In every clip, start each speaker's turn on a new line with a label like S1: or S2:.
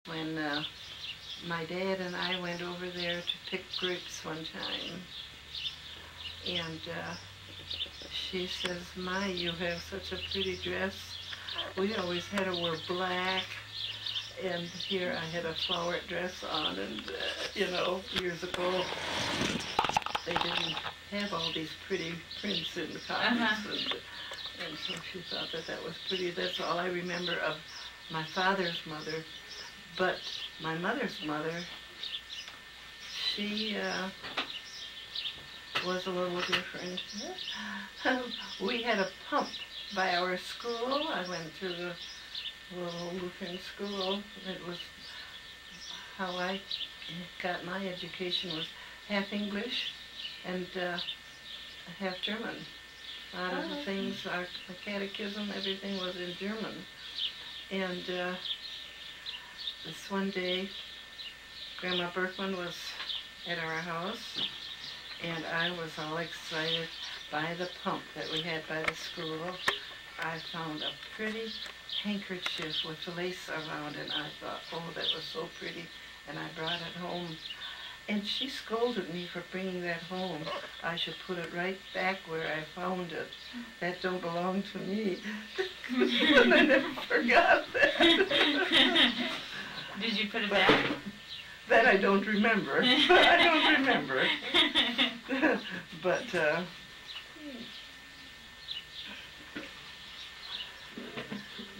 S1: when my dad and I went over there to pick grapes one time, and she says, "My, you have such a pretty dress. We always had to wear black, and here I had a flowered dress on, and years ago they didn't have all these pretty prints in the copies, and so she thought that that was pretty. That's all I remember of my father's mother. But my mother's mother, she was a little different. We had a pump by our school. I went to the little Lutheran school. It was how I got my education, was half English and half German. A lot of the things, our catechism, everything was in German. And this one day, Grandma Berkman was at our house, and I was all excited by the pump that we had by the school. I found a pretty handkerchief with lace around, and I thought, oh, that was so pretty, and I brought it home. And she scolded me for bringing that home. I should put it right back where I found it. That don't belong to me. And I never forgot that.
S2: Did you put it back?
S1: That I don't remember. I don't remember. But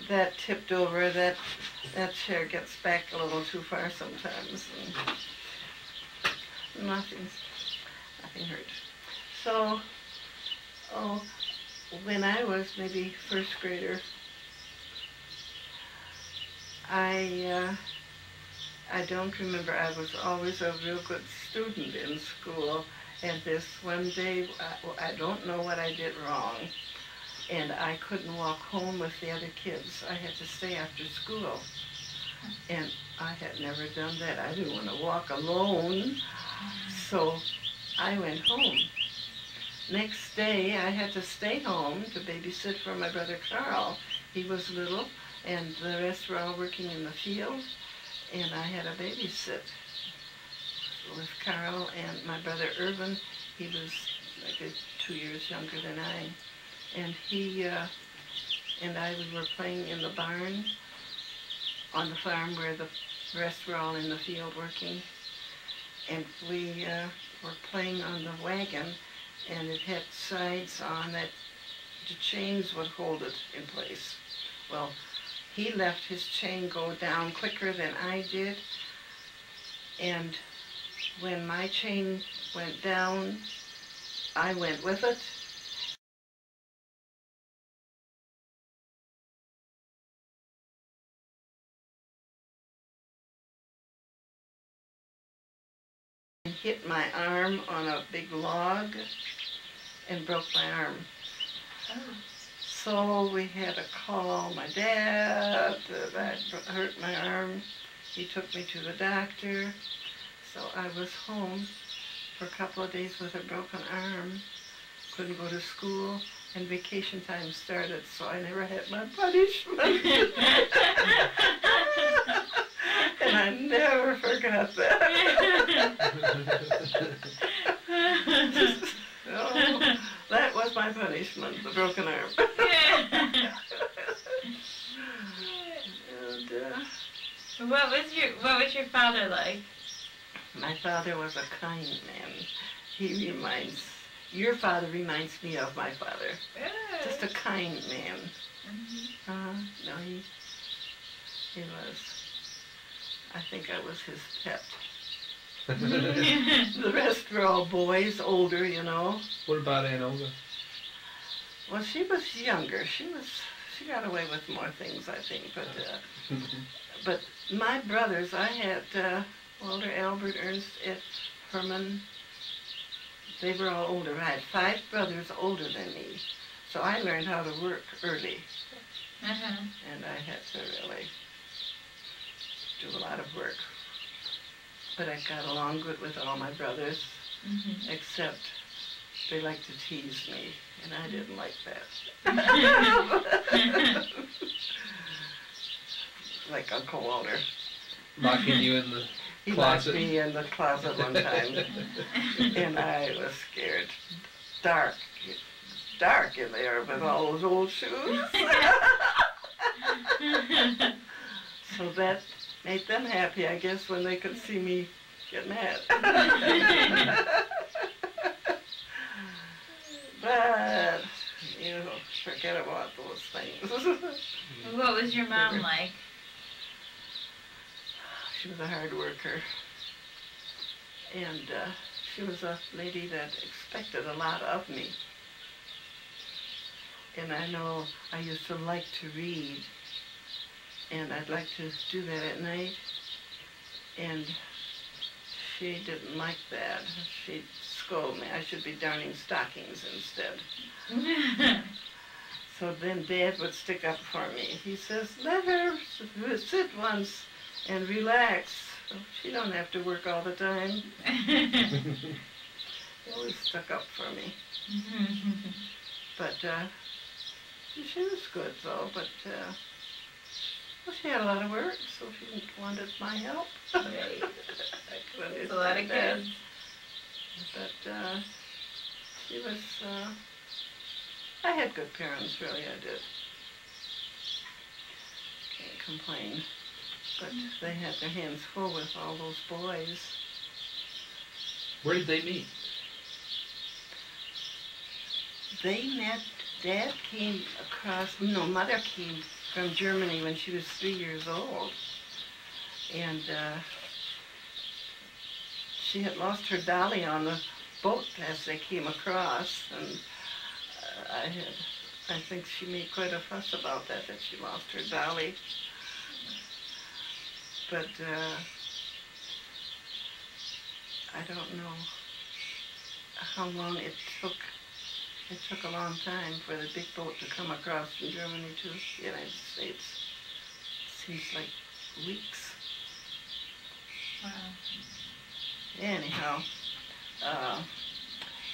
S1: that tipped over. That chair gets back a little too far sometimes. And nothing hurt. So, when I was maybe first grader, I don't remember. I was always a real good student in school, and this one day, I don't know what I did wrong, and I couldn't walk home with the other kids. I had to stay after school, and I had never done that. I didn't want to walk alone, so I went home. Next day, I had to stay home to babysit for my brother Carl. He was little, and the rest were all working in the field, and I had a babysit with Carl and my brother Irvin. He was like 2 years younger than I, and he and I, we were playing in the barn on the farm where the rest were all in the field working, and we were playing on the wagon, and it had sides on that the chains would hold it in place. Well, he left his chain go down quicker than I did, and when my chain went down, I went with it. And hit my arm on a big log and broke my arm. So we had to call my dad. That hurt my arm. He took me to the doctor. So I was home for a couple of days with a broken arm. Couldn't go to school, and vacation time started, so I never had my punishment. And I never forgot that. Oh, that was my punishment, the broken arm.
S2: And, what was your father like?
S1: My father was a kind man. Your father reminds me of my father. Just a kind man. No, he was. I think I was his pet. The rest were all boys, older, you know.
S3: What about Aunt Olga?
S1: Well, she was younger. She got away with more things, I think. But my brothers, I had Walter, Albert, Ernst, Ed, Herman. They were all older. I had 5 brothers older than me, so I learned how to work early, and I had to really do a lot of work. But I got along good with all my brothers, except they liked to tease me, and I didn't like that. Like Uncle Walter.
S3: locking you in the
S1: He
S3: closet.
S1: locked me in the closet one time, and I was scared. Dark in there with all those old shoes. So that made them happy, I guess, when they could see me get mad. But, forget about those things.
S2: What was your mom like?
S1: She was a hard worker. And she was a lady that expected a lot of me. And I know I used to like to read. And I'd like to do that at night. And she didn't like that. She'd scold me. I should be darning stockings instead. So then Dad would stick up for me. He says, let her sit once and relax. She don't have to work all the time. He always stuck up for me. But she was good though, but well, she had a lot of work, so she wanted my help.
S2: Right.
S1: It's
S2: a lot of kids.
S1: But she was, I had good parents, really, I did. Can't complain. But they had their hands full with all those boys.
S3: Where did they meet?
S1: They met, Dad came across, no, Mother came from Germany when she was 3 years old. And she had lost her dolly on the boat as they came across. And I think she made quite a fuss about that she lost her dolly. But I don't know how long it took. It took a long time for the big boat to come across from Germany to the United States. It seems like weeks.
S2: Wow.
S1: Anyhow,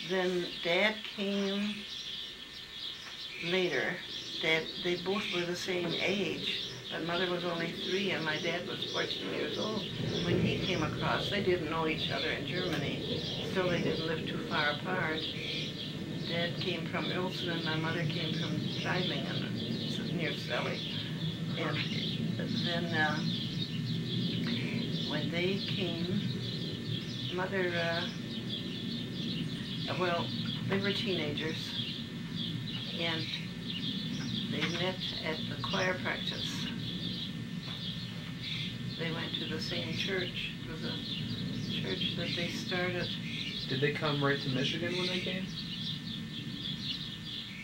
S1: then Dad came later. They both were the same age, but Mother was only 3 and my dad was 14 years old. When he came across, they didn't know each other in Germany. Still, they didn't live too far apart. Dad came from Ilsen and my mother came from Scheidlingen, near Selly. And then when they came, Mother, well, they were teenagers, and they met at the choir practice. They went to the same church. It was a church that they started.
S3: Did they come right to Michigan when they came?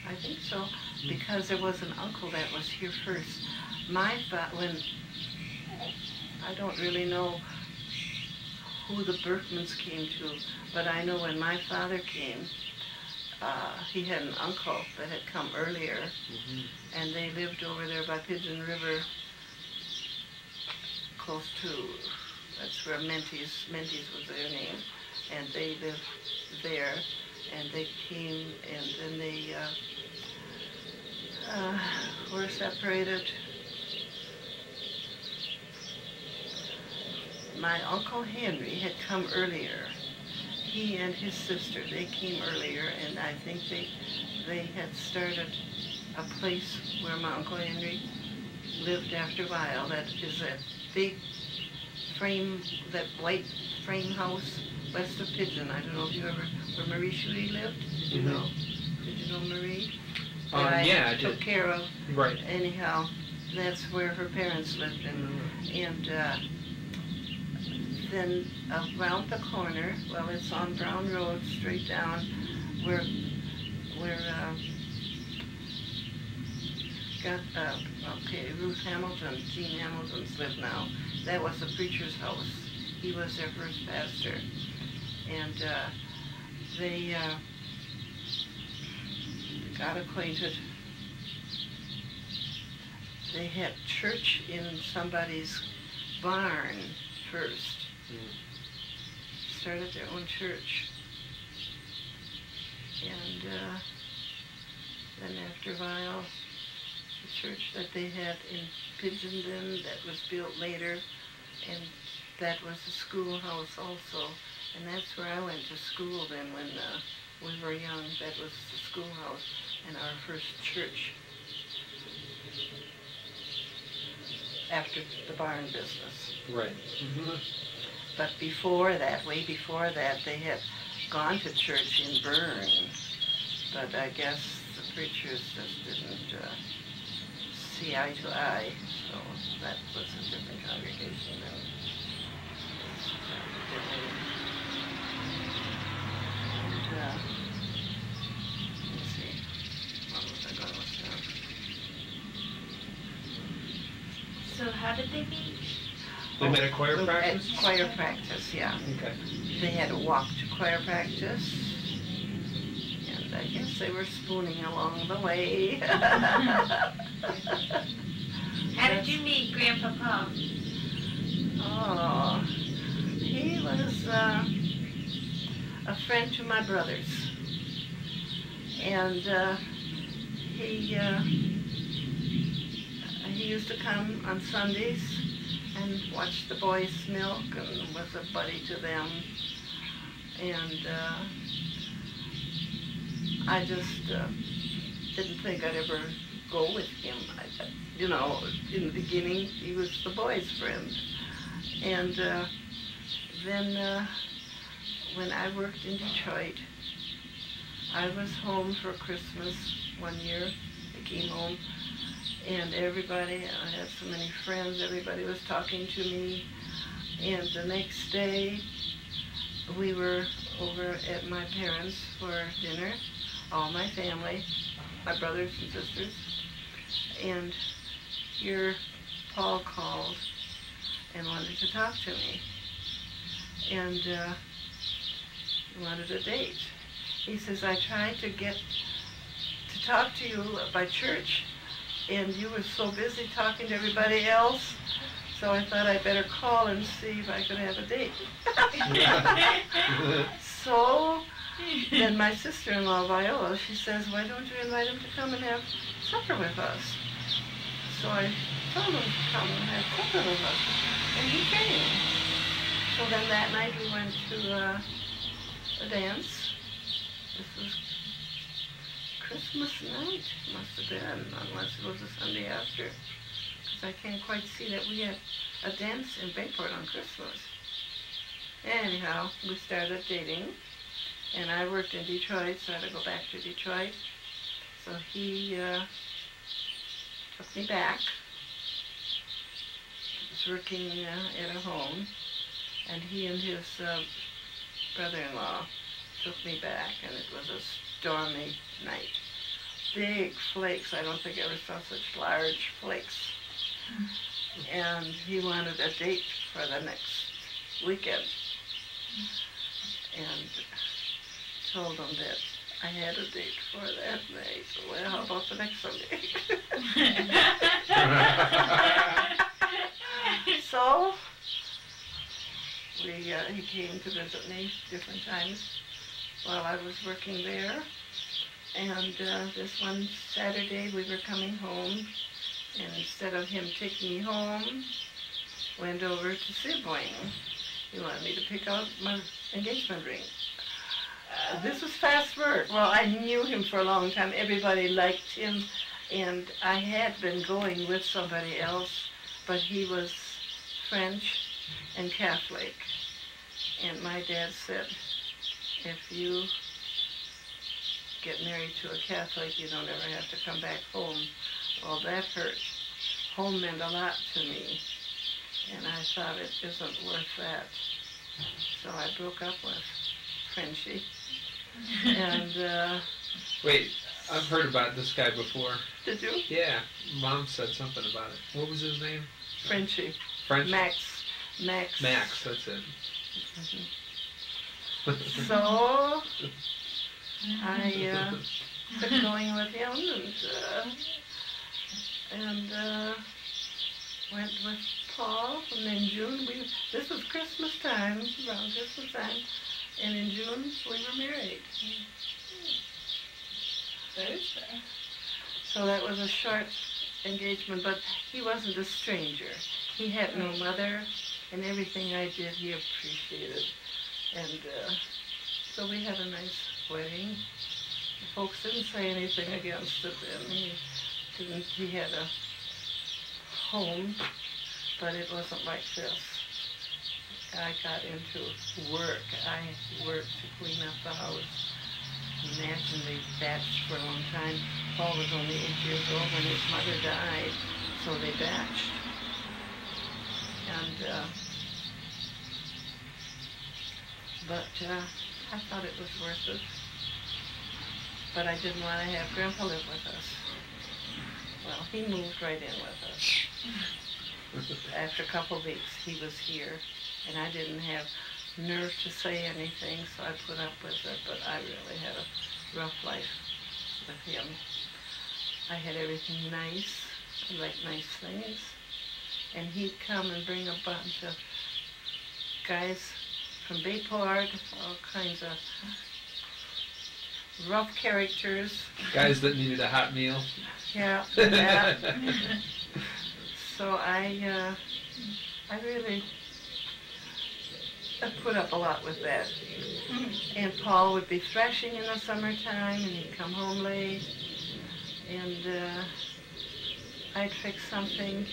S1: I think so, because there was an uncle that was here first. When, I don't really know who the Berkmans came to, but I know when my father came, he had an uncle that had come earlier, and they lived over there by Pigeon River, close to, that's where Mentees was their name, and they lived there, and they came, and then they were separated. My Uncle Henry had come earlier. He and his sister, they came earlier, and I think they had started a place where my Uncle Henry lived after a while. That is that big frame, that white frame house west of Pigeon. I don't know if you ever, where Marie Shuey lived. Did you know? Did you know Marie?
S3: Yeah, I
S1: took
S3: did.
S1: care of.
S3: Right.
S1: Anyhow, that's where her parents lived, and then around the corner, well, it's on Brown Road, straight down, where Ruth Hamilton, Jean Hamilton's live now. That was the preacher's house. He was their first pastor, and they got acquainted. They had church in somebody's barn first. Started their own church. And then after a while, the church that they had in Pigeon then, that was built later, and that was the schoolhouse also. And that's where I went to school then when we were young. That was the schoolhouse and our first church after the barn business.
S3: Right.
S1: But before that, way before that, they had gone to church in Baur. But I guess the preachers just didn't see eye to eye. So that was a different congregation then. Let's see, what was I going with now?
S2: So how did they meet?
S3: They met at choir practice?
S1: At choir practice, yeah.
S3: Okay.
S1: They had to walk to choir practice, and I guess they were spooning along the way.
S2: How did you meet Grandpa Paul?
S1: Oh, he was a friend to my brothers, and he used to come on Sundays and watch the boys milk and was a buddy to them. And I just didn't think I'd ever go with him. You know, in the beginning, he was the boys' friend. And then when I worked in Detroit, I was home for Christmas one year. I came home, and everybody, I had so many friends, everybody was talking to me. And the next day, we were over at my parents' for dinner, all my family, my brothers and sisters. And here Paul called and wanted to talk to me. And he wanted a date. He says, I tried to get to talk to you by church, and you were so busy talking to everybody else, so I thought I'd better call and see if I could have a date. So then my sister-in-law, Viola, she says, why don't you invite him to come and have supper with us? So I told him to come and have supper with us, and he came. So then that night we went to a dance. This was Christmas night, must have been, unless it was a Sunday after, because I can't quite see that we had a dance in Bayport on Christmas. Anyhow, we started dating, and I worked in Detroit, so I had to go back to Detroit. So he took me back. He was working at a home, and he and his brother-in-law took me back, and it was a stormy night. Big flakes. I don't think I ever saw such large flakes. And he wanted a date for the next weekend. And told him that I had a date for that night. Well, how about the next Sunday? So he came to visit me different times while I was working there. And this one Saturday we were coming home, and instead of him taking me home, went over to Sibling. He wanted me to pick out my engagement ring. This was fast work. Well, I knew him for a long time. Everybody liked him, and I had been going with somebody else, but he was French and Catholic. And my dad said, if you get married to a Catholic, you don't ever have to come back home. Well, that hurt. Home meant a lot to me, and I thought it isn't worth that. So I broke up with Frenchie. And
S3: Wait, I've heard about this guy before.
S1: did you?
S3: Yeah, Mom said something about it. What was his name?
S1: Frenchie.
S3: French?
S1: Max,
S3: Max, that's it.
S1: So I kept going with him and went with Paul. And in June, this was Christmas time, around Christmas time, and in June we were married. So that was a short engagement, but he wasn't a stranger. He had no mother, And everything I did, he appreciated. And so we had a nice wedding. The folks didn't say anything against it then. He had a home, but it wasn't like this. I got into work. I worked to clean up the house. Imagine they batched for a long time. Paul was only 8 years old when his mother died, so they batched. And, but I thought it was worth it. But I didn't want to have Grandpa live with us. Well, he moved right in with us. After a couple of weeks, he was here, and I didn't have nerve to say anything, so I put up with it, but I really had a rough life with him. I had everything nice. I liked nice things. And he'd come and bring a bunch of guys from Baur, all kinds of rough characters.
S3: Guys that needed a hot meal.
S1: Yeah. So I really put up a lot with that. And Paul would be threshing in the summertime, and he'd come home late, and I'd fix something.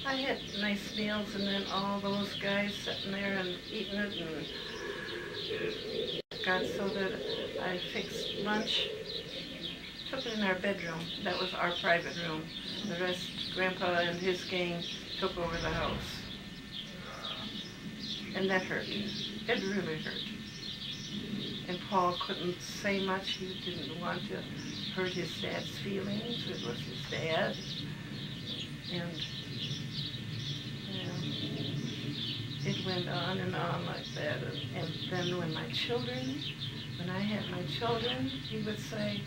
S1: I had nice meals, and then all those guys sitting there and eating it, and got so that I fixed lunch, took it in our bedroom. That was our private room. The rest, Grandpa and his gang took over the house. And that hurt. It really hurt. And Paul couldn't say much. He didn't want to hurt his dad's feelings. It was his dad. And it went on and on like that. And then when I had my children, he would say,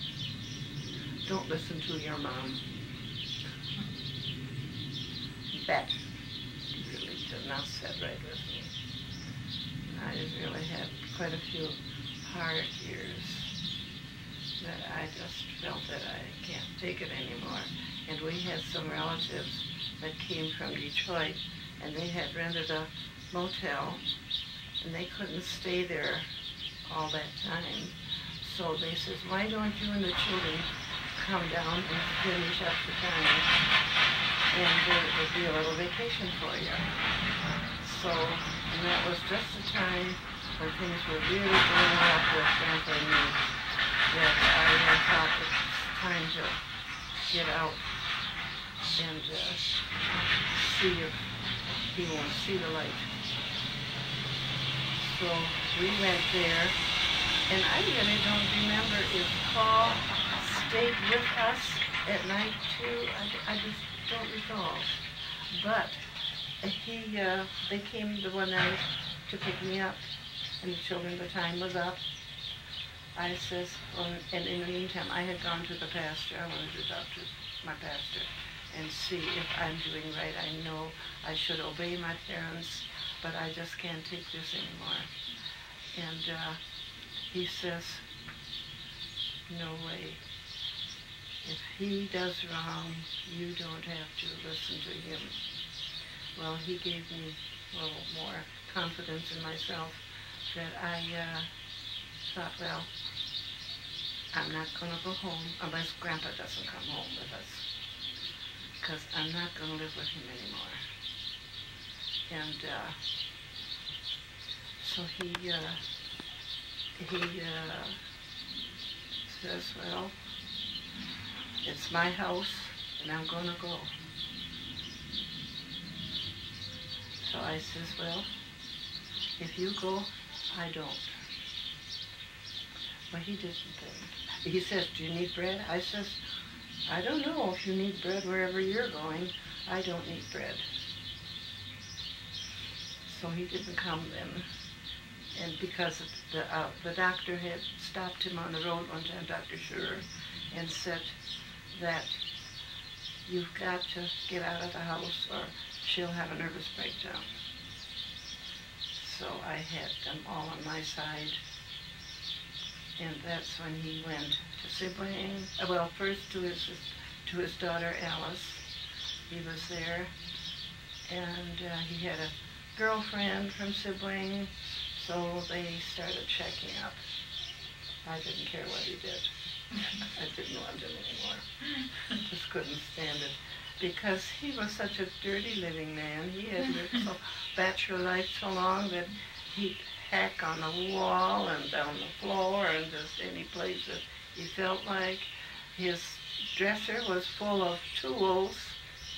S1: "Don't listen to your mom." That really did not sit right with me. I really had quite a few hard years that I just felt that I can't take it anymore. And we had some relatives that came from Detroit, and they had rented a motel, and they couldn't stay there all that time. So they says, "Why don't you and the children come down and finish up the time, and it would be a little vacation for you." So, and that was just the time when things were really going up with Grandpa and me, that I thought it was time to get out and see if he won't see the light. So we went there, and I really don't remember if Paul stayed with us at night too. I just don't recall. But they came the one night to pick me up, and the children, the time was up. I says, and in the meantime, I had gone to the pastor. I wanted to talk to my pastor and see if I'm doing right. I know I should obey my parents, but I just can't take this anymore. And he says, "No way. If he does wrong, you don't have to listen to him." Well, he gave me a little more confidence in myself that I thought, well, I'm not going to go home unless Grandpa doesn't come home with us, because I'm not going to live with him anymore. And so he says, "Well, it's my house, and I'm going to go." So I says, "Well, if you go, I don't." Well, he didn't think. He says, "Do you need bread?" I says, "I don't know if you need bread wherever you're going. I don't need bread." So he didn't come then. And because the doctor had stopped him on the road one time, Dr. Schurer, and said that you've got to get out of the house or she'll have a nervous breakdown. So I had them all on my side. And that's when he went to Sibling. Well, first to his daughter Alice. He was there, and he had a girlfriend from sibling, so they started checking up. I didn't care what he did. I didn't want him anymore. I just couldn't stand it. Because he was such a dirty living man. He had lived bachelor life so long that he'd hack on the wall and down the floor and just any place that he felt like. His dresser was full of tools,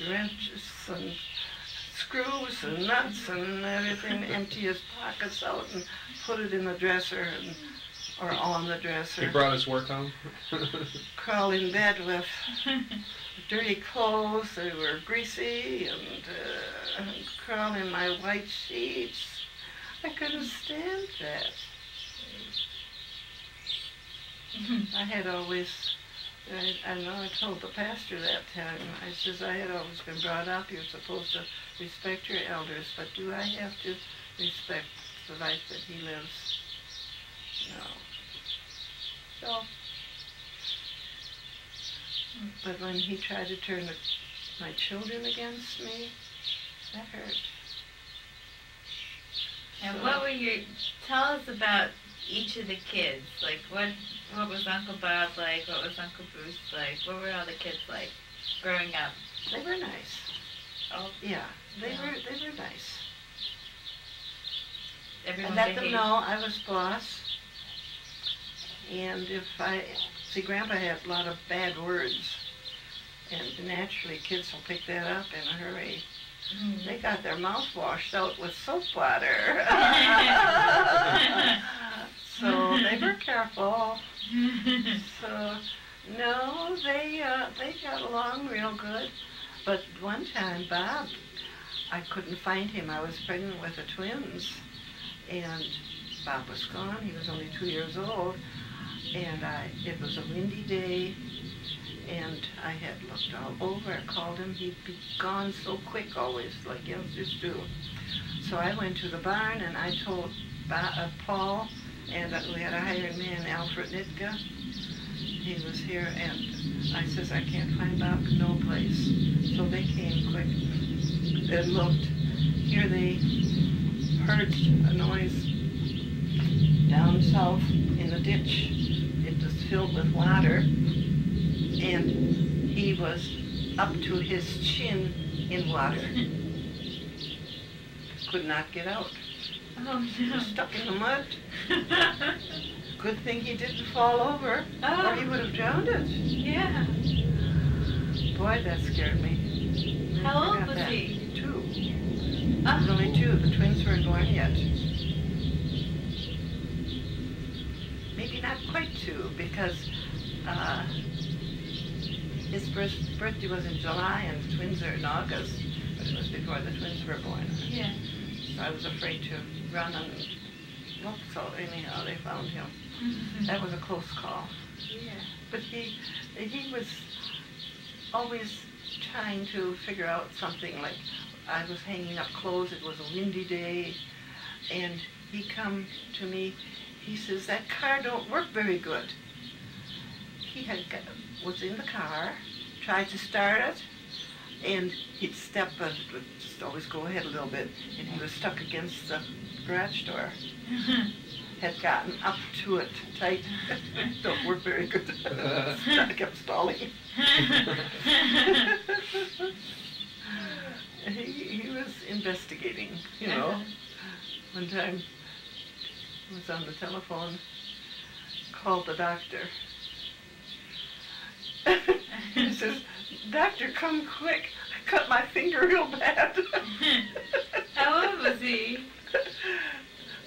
S1: wrenches and screws and nuts and everything. Empty his pockets out and put it in the dresser or on the dresser.
S3: He brought his work home?
S1: Crawl in bed with dirty clothes. They were greasy and crawl in my white sheets. I couldn't stand that. I had always, I know I told the pastor that time, I says, I had always been brought up, you're supposed to respect your elders, but do I have to respect the life that he lives? No. So, but when he tried to turn my children against me, that hurt.
S2: And what were your, tell us about each of the kids. Like, what was Uncle Bob like? What was Uncle Bruce like? What were all the kids like growing up?
S1: They were nice.
S2: Oh,
S1: yeah, they were nice.
S2: Everyone
S1: I let
S2: behaved.
S1: them know I was boss. And see, Grandpa had a lot of bad words. And naturally, kids will pick that up in a hurry.
S2: Mm.
S1: They got their mouth washed out with soap water. So they were careful. So, no, they got along real good. But one time, Bob, I couldn't find him. I was pregnant with the twins. And Bob was gone. He was only 2 years old. And it was a windy day. And I had looked all over. I called him. He'd be gone so quick always, like youngsters do. So I went to the barn and I told Paul, and we had a hired man, Alfred Nitka. He was here, and I says, I can't find Bob no place. So they came quick and looked. Here they heard a noise down south in the ditch. It was filled with water, and he was up to his chin in water. Could not get out.
S2: Oh,
S1: He was stuck in the mud. Good thing he didn't fall over, or he would have drowned it.
S2: Yeah.
S1: Boy, that scared me. I
S2: How old
S1: forgot
S2: was
S1: that.
S2: he?
S1: 2. He was only 2. The twins weren't born yet. Maybe not quite 2, because his birthday was in July and the twins are in August, but it was before the twins were born.
S2: Yeah.
S1: So I was afraid to run and look, so anyhow they found him.
S2: Mm-hmm.
S1: That was a close call.
S2: Yeah.
S1: But he was always trying to figure out something, like I was hanging up clothes, it was a windy day, and he come to me, he says, that car don't work very good. He was in the car, tried to start it, and he'd step, but it would just always go ahead a little bit, and he was stuck against the garage door. Had gotten up to it tight. Don't work very good. I kept stalling. He was investigating, you know. One time, he was on the telephone, called the doctor. He says, doctor, come quick. I cut my finger real bad.
S2: How old was he?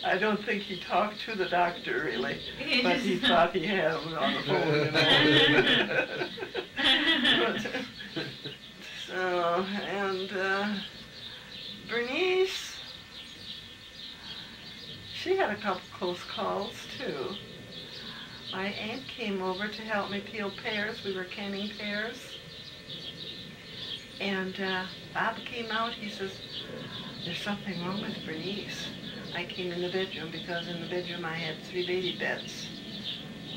S1: I don't think he talked to the doctor, really, but he thought he had him on the phone, you know. So, and Bernice, she had a couple close calls, too. My aunt came over to help me peel pears. We were canning pears. And Bob came out. He says, there's something wrong with Bernice. I came in the bedroom because in the bedroom I had 3 baby beds.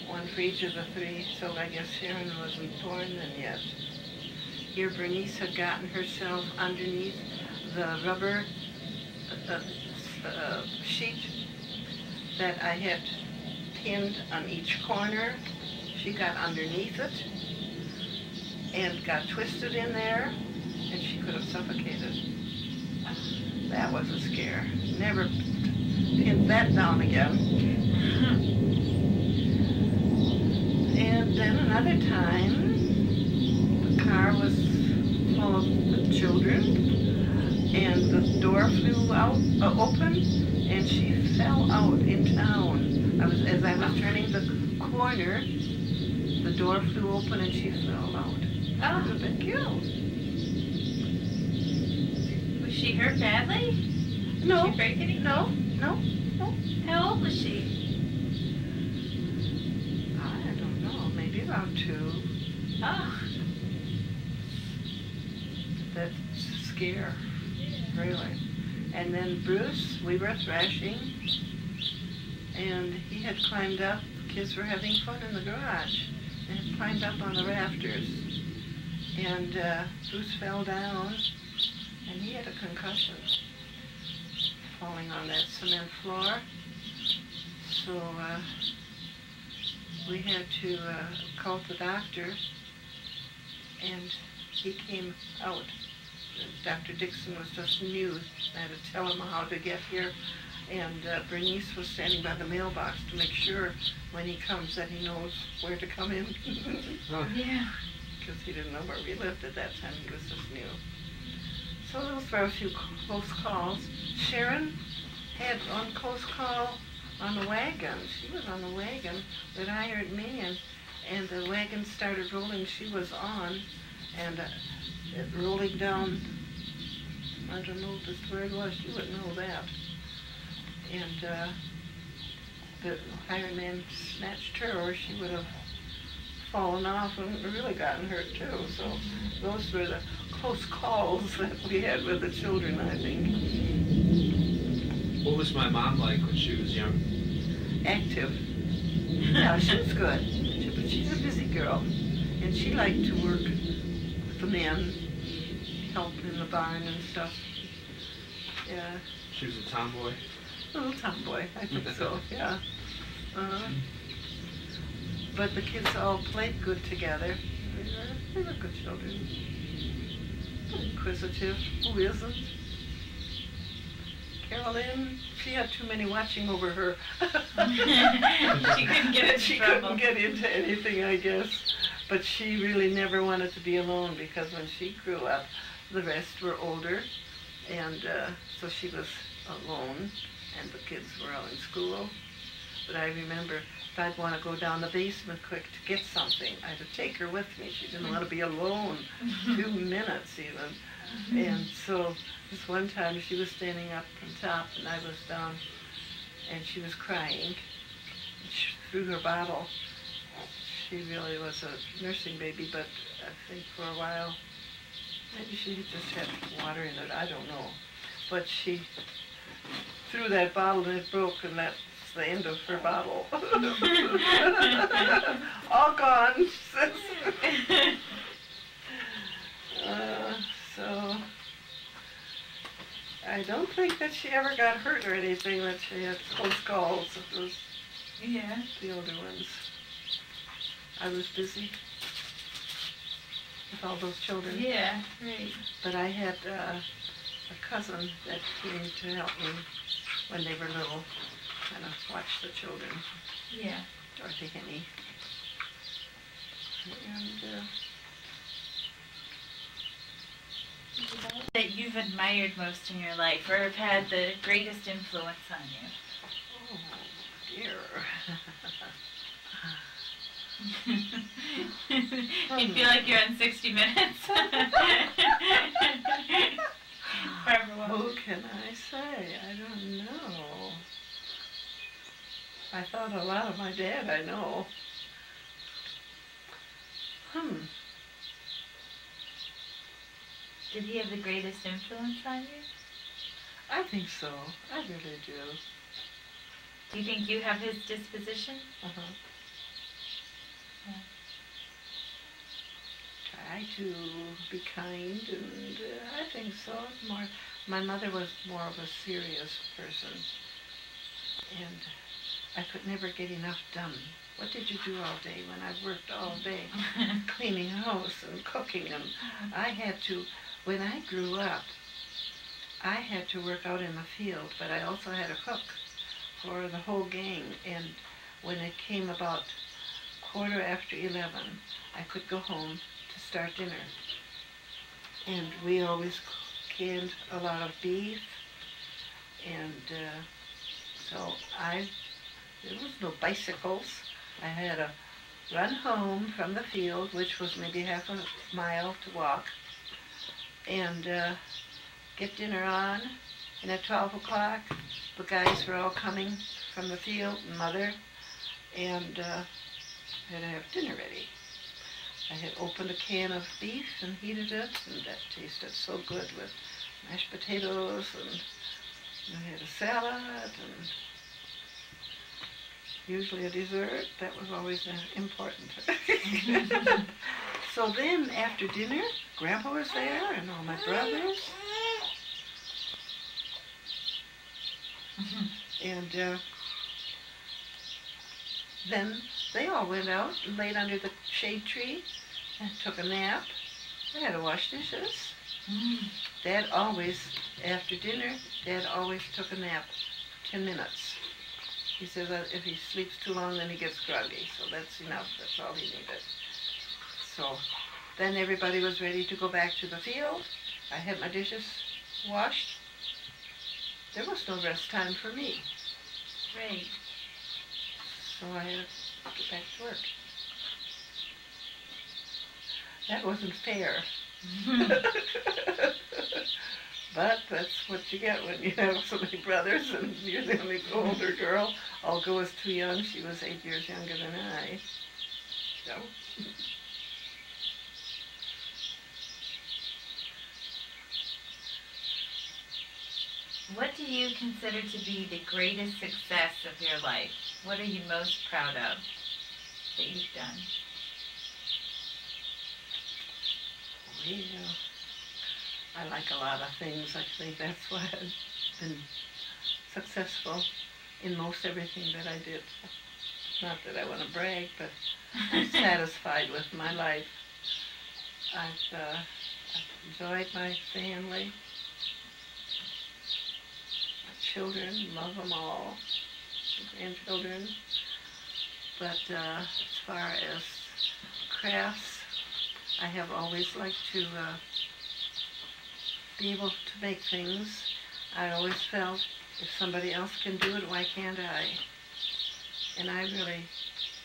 S1: One for each of the 3, so I guess Sharon wasn't born then yet. Here Bernice had gotten herself underneath the rubber sheet that I had pinned on each corner. She got underneath it and got twisted in there, and she could have suffocated. That was a scare. Never pinned that down again. And then another time, the car was full of children, and the door flew out open, and she fell out in town. As I was turning the corner, the door flew open and she fell out.
S2: Oh.
S1: Could have been killed.
S2: Was she hurt badly?
S1: No.
S2: Did she break anything?
S1: No.
S2: How old was she?
S1: I don't know. Maybe about 2.
S2: Oh.
S1: That's a scare, really. And then Bruce, we were thrashing, and he had climbed up. The kids were having fun in the garage, and he climbed up on the rafters. And Bruce fell down, and he had a concussion, falling on that cement floor. So we had to call the doctor, and he came out. Dr. Dixon was just new. I had to tell him how to get here. And Bernice was standing by the mailbox to make sure when he comes that he knows where to come in.
S3: Oh.
S2: Yeah.
S1: Because he didn't know where we lived at that time. He was just new. So those were a few close calls. Sharon had one close call on the wagon. She was on the wagon that hired me, and the wagon started rolling. She was on, and it rolling down, I don't know just where it was. You would know that. And the hired man snatched her, or she would have fallen off and really gotten hurt too. So those were the close calls that we had with the children, I think.
S3: What was my mom like when she was young?
S1: Active. Yeah, she was good. But she's a busy girl. And she liked to work with the men, help in the barn and stuff. Yeah.
S3: She was a tomboy?
S1: A little tomboy, I think so, yeah. But the kids all played good together. They were good children. Inquisitive. Who isn't? Carolyn, she had too many watching over her.
S2: She couldn't get into
S1: She
S2: trouble.
S1: couldn't get into anything, I guess. But she really never wanted to be alone, because when she grew up, the rest were older, and so she was alone, and the kids were all in school. But I remember if I'd want to go down the basement quick to get something, I had to take her with me. She didn't want to be alone 2 minutes even. And so this one time she was standing up on top and I was down, and she was crying. And she threw her bottle. She really was a nursing baby, but I think for a while, maybe she just had water in it, I don't know. But she threw that bottle and it broke, and that's the end of her bottle. All gone. So I don't think that she ever got hurt or anything, that she had close calls. It was
S2: Yeah.
S1: the older ones. I was busy with all those children.
S2: Yeah, right.
S1: But I had a cousin that came to help me when they were little, kind of watch the children,
S2: Yeah.
S1: Dorothy Henny. And
S2: That you've admired most in your life, or have had the greatest influence on you?
S1: oh dear.
S2: You feel like you're on 60 Minutes?
S1: Who can I say? I don't know. I thought a lot of my dad, I know.
S2: Did he have the greatest influence on you?
S1: I think so. I really do.
S2: Do you think you have his disposition?
S1: Uh-huh.
S2: Yeah.
S1: Try to be kind, and I think so. My mother was more of a serious person, and I could never get enough done. What did you do all day? When I worked all day, cleaning house and cooking, and I had to, when I grew up, I had to work out in the field, but I also had to cook for the whole gang, and when it came about 11:15, I could go home to start dinner. And we always canned a lot of beef, and so there was no bicycles. I had to run home from the field, which was maybe half a mile to walk, and get dinner on. And at 12 o'clock, the guys were all coming from the field, and Mother, and had to have dinner ready. I had opened a can of beef and heated it, and that tasted so good with mashed potatoes, and I had a salad, and usually a dessert. That was always important. So then, after dinner, Grandpa was there, and all my brothers. And then they all went out and laid under the shade tree and took a nap. I had to wash dishes. Dad always, after dinner, Dad always took a nap, 10 minutes. He said that if he sleeps too long, then he gets groggy, so that's enough. That's all he needed. So then everybody was ready to go back to the field. I had my dishes washed. There was no rest time for me.
S2: Right.
S1: So I had to get back to work. That wasn't fair. But that's what you get when you have so many brothers and you're the only older girl. Olga was too young. She was 8 years younger than I. So.
S2: What do you consider to be the greatest success of your life? What are you most proud of that you've done?
S1: Well, I like a lot of things. I think that's why I've been successful in most everything that I did. Not that I want to brag, but I'm satisfied with my life. I've enjoyed my family. Children, love them all, grandchildren, but as far as crafts, I have always liked to be able to make things. I always felt if somebody else can do it, why can't I? And I really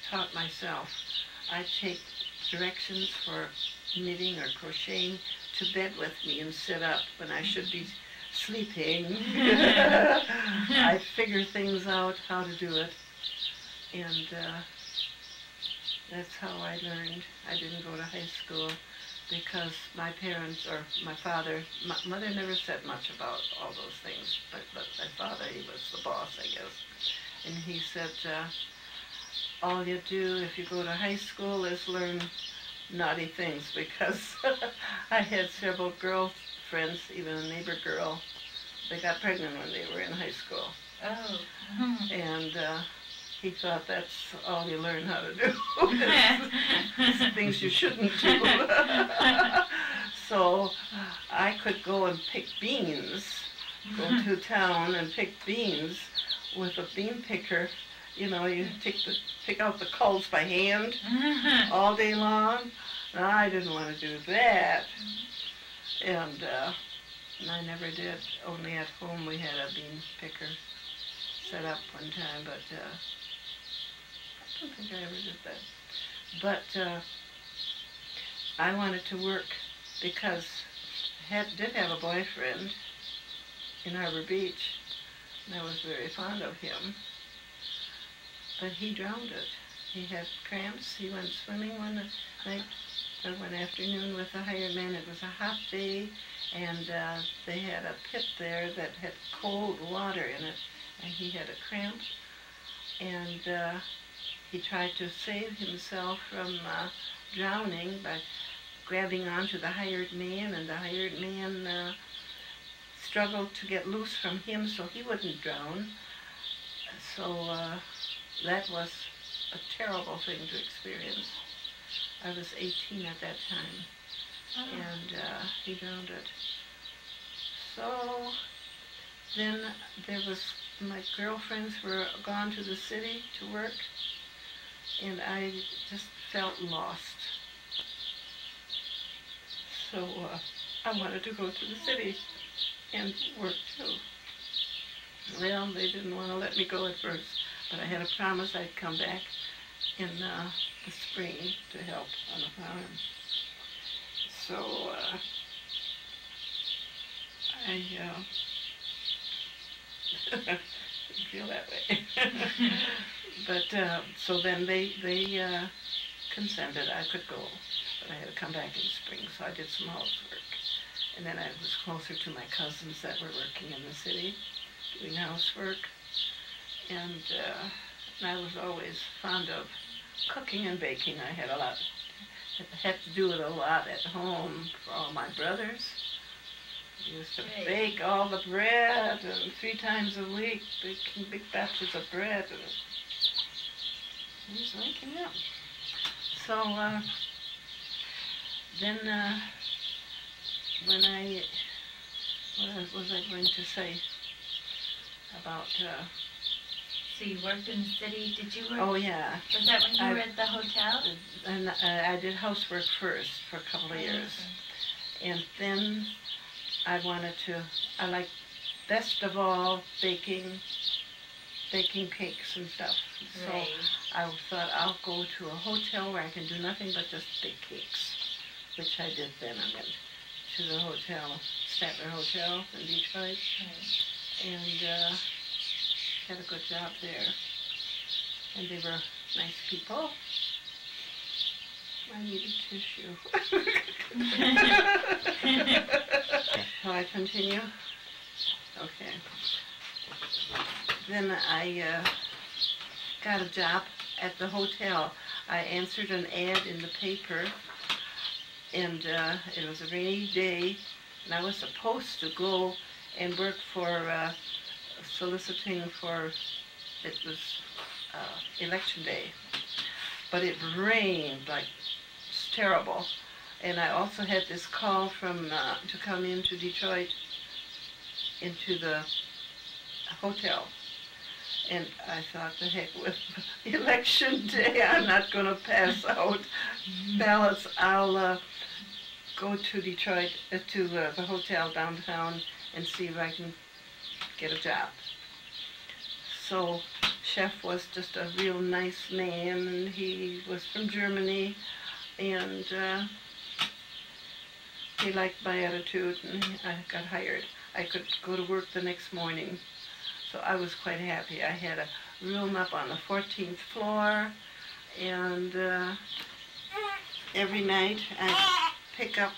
S1: taught myself. I take directions for knitting or crocheting to bed with me and sit up when I should be sleeping. I figure things out, how to do it, and that's how I learned. I didn't go to high school because my parents, or my father, mother never said much about all those things, but my father, he was the boss, I guess, and he said, all you do if you go to high school is learn naughty things, because I had several girlfriends, even a neighbor girl. They got pregnant when they were in high school.
S2: Oh.
S1: And he thought that's all you learn how to do. It's things you shouldn't do. So I could go and pick beans, go to town and pick beans with a bean picker. You know, you pick out the culls by hand all day long. No, I didn't want to do that. And I never did. Only at home we had a bean picker set up one time, but I don't think I ever did that. But I wanted to work because I did have a boyfriend in Harbor Beach, and I was very fond of him. But he drowned it. He had cramps. He went swimming one night or one afternoon with a hired man. It was a hot day, and they had a pit there that had cold water in it, and he had a cramp. And he tried to save himself from drowning by grabbing onto the hired man, and the hired man struggled to get loose from him so he wouldn't drown. So that was a terrible thing to experience. I was 18 at that time, and he drowned it. So then my girlfriends were gone to the city to work, and I just felt lost. So I wanted to go to the city and work too. Well, they didn't want to let me go at first, but I had a promise I'd come back in the spring to help on the farm. So I didn't feel that way. But so then they consented I could go, but I had to come back in the spring, so I did some housework. And then I was closer to my cousins that were working in the city, doing housework. And I was always fond of cooking and baking. I had to do it a lot at home for all my brothers. I used to bake all the bread, and 3 times a week, baking big batches of bread. And it was waking up. So then what was I going to say about...
S2: So you worked in the city, did you work?
S1: Oh, yeah.
S2: Was that when you were at the hotel?
S1: And I did housework first for a couple of years. And then I liked best of all baking cakes and stuff.
S2: Right.
S1: So I thought I'll go to a hotel where I can do nothing but just bake cakes, which I did then. I went to the hotel, Statler Hotel in Detroit, and had a good job there. And they were nice people. I needed tissue. Shall I continue? Okay. Then I got a job at the hotel. I answered an ad in the paper, and it was a rainy day, and I was supposed to go and work for soliciting for, it was election day, but it rained like it's terrible. And I also had this call from to come into Detroit into the hotel. And I thought, the heck with election day, I'm not going to pass out ballots. I'll go to Detroit, to the hotel downtown and see if I can get a job. So chef was just a real nice man, and he was from Germany, and he liked my attitude, and I got hired. I could go to work the next morning. So I was quite happy. I had a room up on the 14th floor, and every night I'd pick up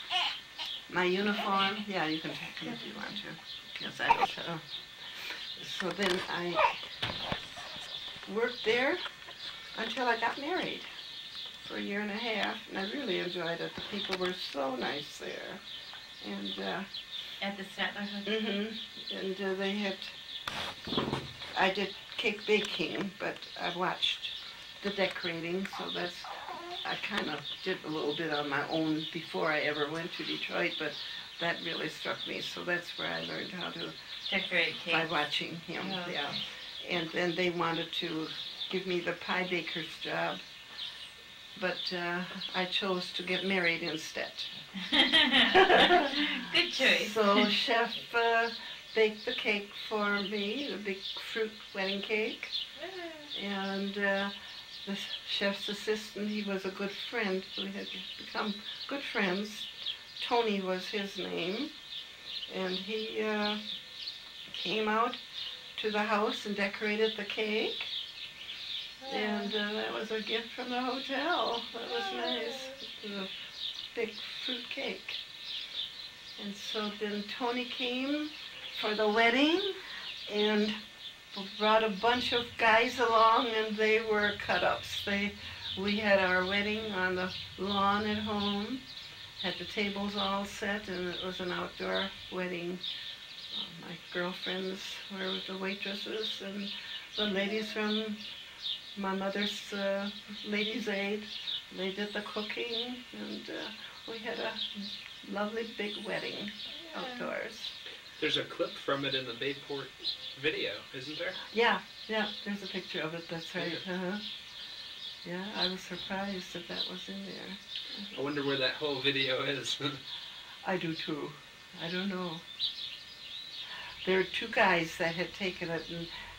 S1: my uniform. Yeah, you can take them if you want to, because I don't. So then I worked there until I got married for 1.5 years, and I really enjoyed it. The people were so nice there, and
S2: at the Statler Hotel.
S1: And they had. I did cake baking, but I watched the decorating, so I kind of did a little bit on my own before I ever went to Detroit, but that really struck me, so that's where I learned how to
S2: decorate cake.
S1: By watching him, yeah. And then they wanted to give me the pie baker's job, but I chose to get married instead.
S2: Good choice.
S1: So chef baked the cake for me, the big fruit wedding cake. And the chef's assistant, he was a good friend. We had become good friends. Tony was his name. And he came out to the house and decorated the cake. And that was a gift from the hotel. That was nice. It was a big fruit cake. And so then Tony came for the wedding and brought a bunch of guys along, and they were cut-ups. We had our wedding on the lawn at home, had the tables all set, and it was an outdoor wedding My girlfriends were the waitresses, and the ladies from my mother's ladies' aid, they did the cooking, and we had a lovely big wedding outdoors.
S3: There's a clip from it in the Bayport video, isn't there?
S1: Yeah, there's a picture of it, that's right. Yeah, I was surprised that that was in there.
S3: I wonder where that whole video is.
S1: I do too. I don't know. There are two guys that had taken it,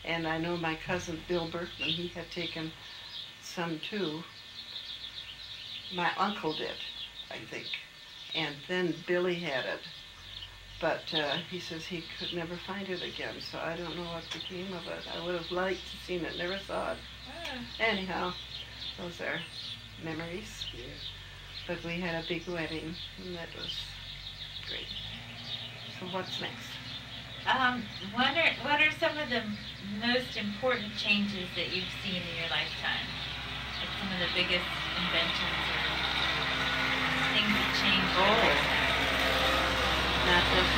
S1: and I know my cousin Bill Berkman, he had taken some too. My uncle did, I think. And then Billy had it. But he says he could never find it again, so I don't know what became of it. I would have liked to seen it, never saw it. Anyhow, those are memories.
S3: Yeah.
S1: But we had a big wedding, and that was great. So what's next?
S2: What are some of the most important changes that you've seen in your lifetime? Like some of the biggest inventions or things that changed your lifetime?
S1: Not just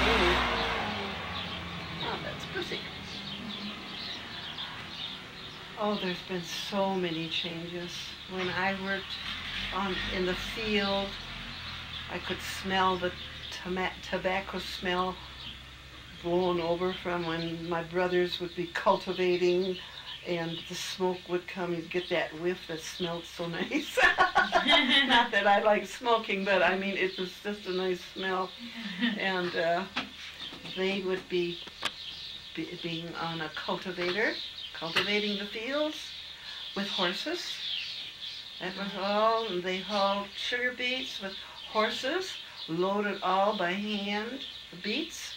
S1: food. Oh, that's pussy. Oh, there's been so many changes. When I worked in the field, I could smell the tobacco smell blown over from when my brothers would be cultivating, and the smoke would come. You'd get that whiff that smelled so nice. Not that I like smoking, but I mean it was just a nice smell. And they would be being on a cultivator, cultivating the fields with horses. That was all, and they hauled sugar beets with horses, loaded all by hand, the beets.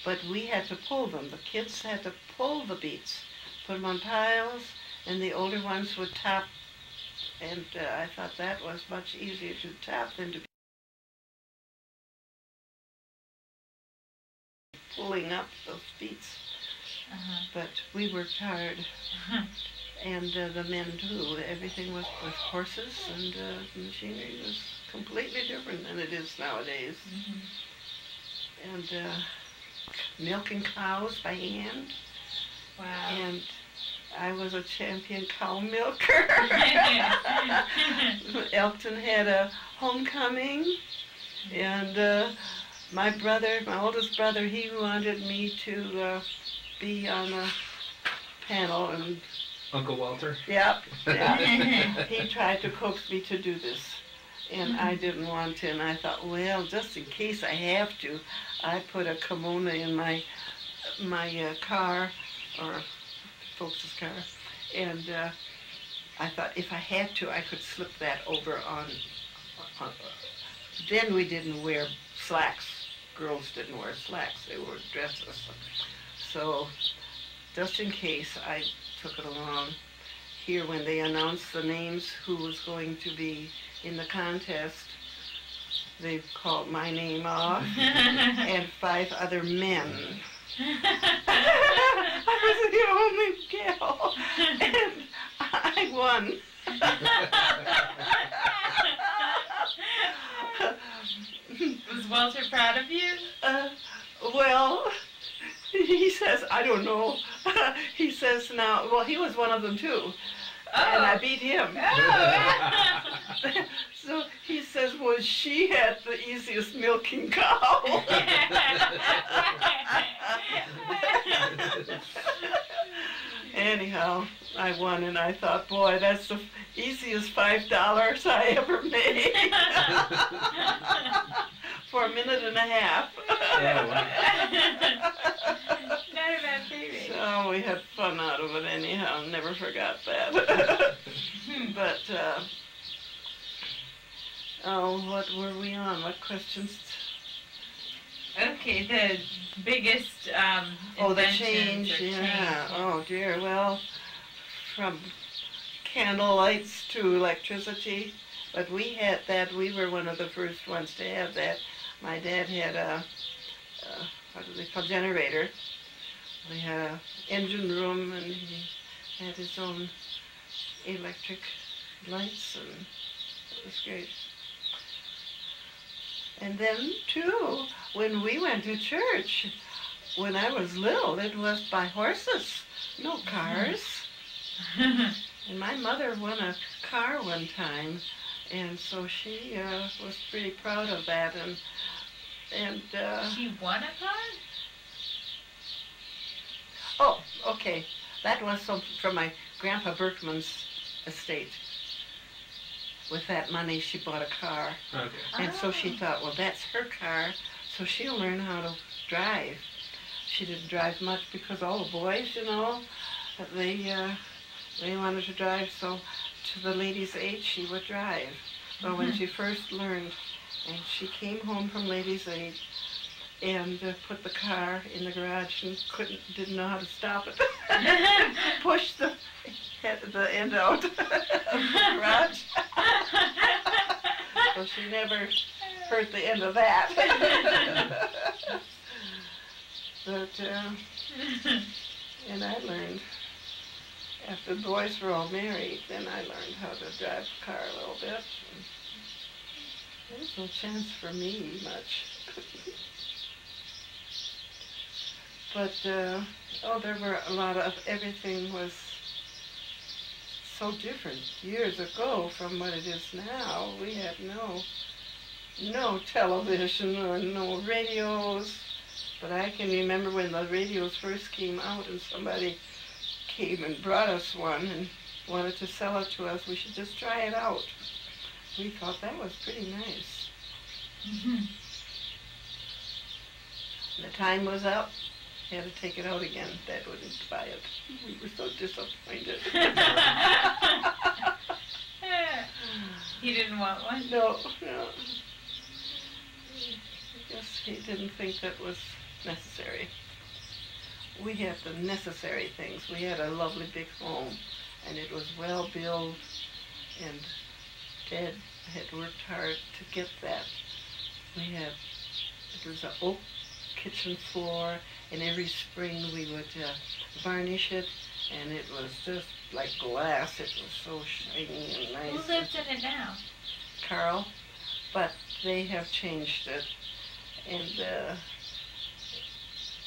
S1: But we had to pull them. The kids had to pull the beets, put them on piles, and the older ones would tap. And I thought that was much easier to tap than to be pulling up those beets. But we worked hard. And the men too. Everything was with horses, and the machinery was completely different than it is nowadays. And milking cows by hand.
S2: Wow.
S1: And I was a champion cow milker. Elkton had a homecoming, and my oldest brother, he wanted me to be on a panel, and
S3: Uncle Walter?
S1: Yep. He tried to coax me to do this, and I didn't want to, and I thought, well, just in case I have to, I put a kimono in my car, or folks' car, and I thought if I had to, I could slip that over on. Then we didn't wear slacks. Girls didn't wear slacks. They wore dresses. So just in case, I took it along. Here, when they announced the names who was going to be in the contest, they called my name off and 5 other men. I was the only gal, and I won.
S2: Was Walter proud of you?
S1: Well, he says, I don't know. He says now, well, he was one of them too. And I beat him.
S2: Oh.
S1: So he says, well, she had the easiest milking cow. Anyhow, I won, and I thought, boy, that's the easiest $5 I ever made. For a minute and a half.
S2: Not a bad payday.
S1: So we had fun out of it anyhow. Never forgot that. But, what were we on? What questions?
S2: Okay, the biggest
S1: Oh, the
S2: inventions
S1: change,
S2: or
S1: yeah.
S2: change.
S1: Oh, dear. Well, from candle lights to electricity. But we had that. We were one of the first ones to have that. My dad had a what do they call, generator. We had an engine room, and he had his own electric lights, and it was great. And then, too, when we went to church, when I was little, it was by horses, no cars. And my mother won a car one time, and so she was pretty proud of that. And
S2: She won a car?
S1: oh, okay, that was from my Grandpa Berkman's estate. With that money, she bought a car.
S3: Okay.
S1: And so she thought, well, that's her car, so she'll learn how to drive. She didn't drive much because all the boys, you know, they wanted to drive, so to the lady's aid, she would drive. But when she first learned, and she came home from ladies' aid and put the car in the garage and didn't know how to stop it. Pushed the end out of the garage. So she never hurt the end of that. But, and I learned, after the boys were all married, then I learned how to drive a car a little bit. There was no chance for me much. But, there were a lot of, everything was so different years ago from what it is now. We had no television or no radios. But I can remember when the radios first came out and somebody came and brought us one and wanted to sell it to us. We should just try it out. We thought that was pretty nice. The time was up. Had to take it out again. Dad wouldn't buy it. We were so disappointed.
S2: He didn't want one?
S1: No. I guess he didn't think that was necessary. We had the necessary things. We had a lovely big home, and it was well built, and Dad had worked hard to get that. It was an oak kitchen floor, and every spring we would varnish it, and it was just like glass. It was so shiny and nice.
S2: Who lives in it now?
S1: Carl, but they have changed it, and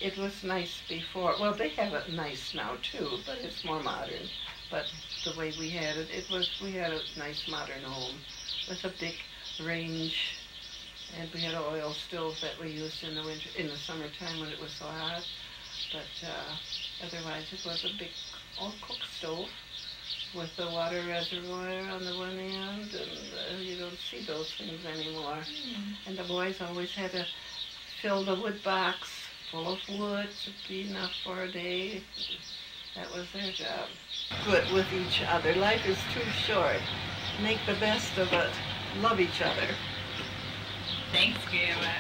S1: it was nice before. Well, they have it nice now too, but it's more modern. But the way we had it, we had a nice modern home with a big range. And we had oil stoves that we used in the summertime when it was so hot. But otherwise, it was a big old cook stove with the water reservoir on the one end, and you don't see those things anymore. And the boys always had to fill the wood box full of wood to be enough for a day. That was their job. Good with each other. Life is too short. Make the best of it. Love each other.
S2: Thanks, Grandma.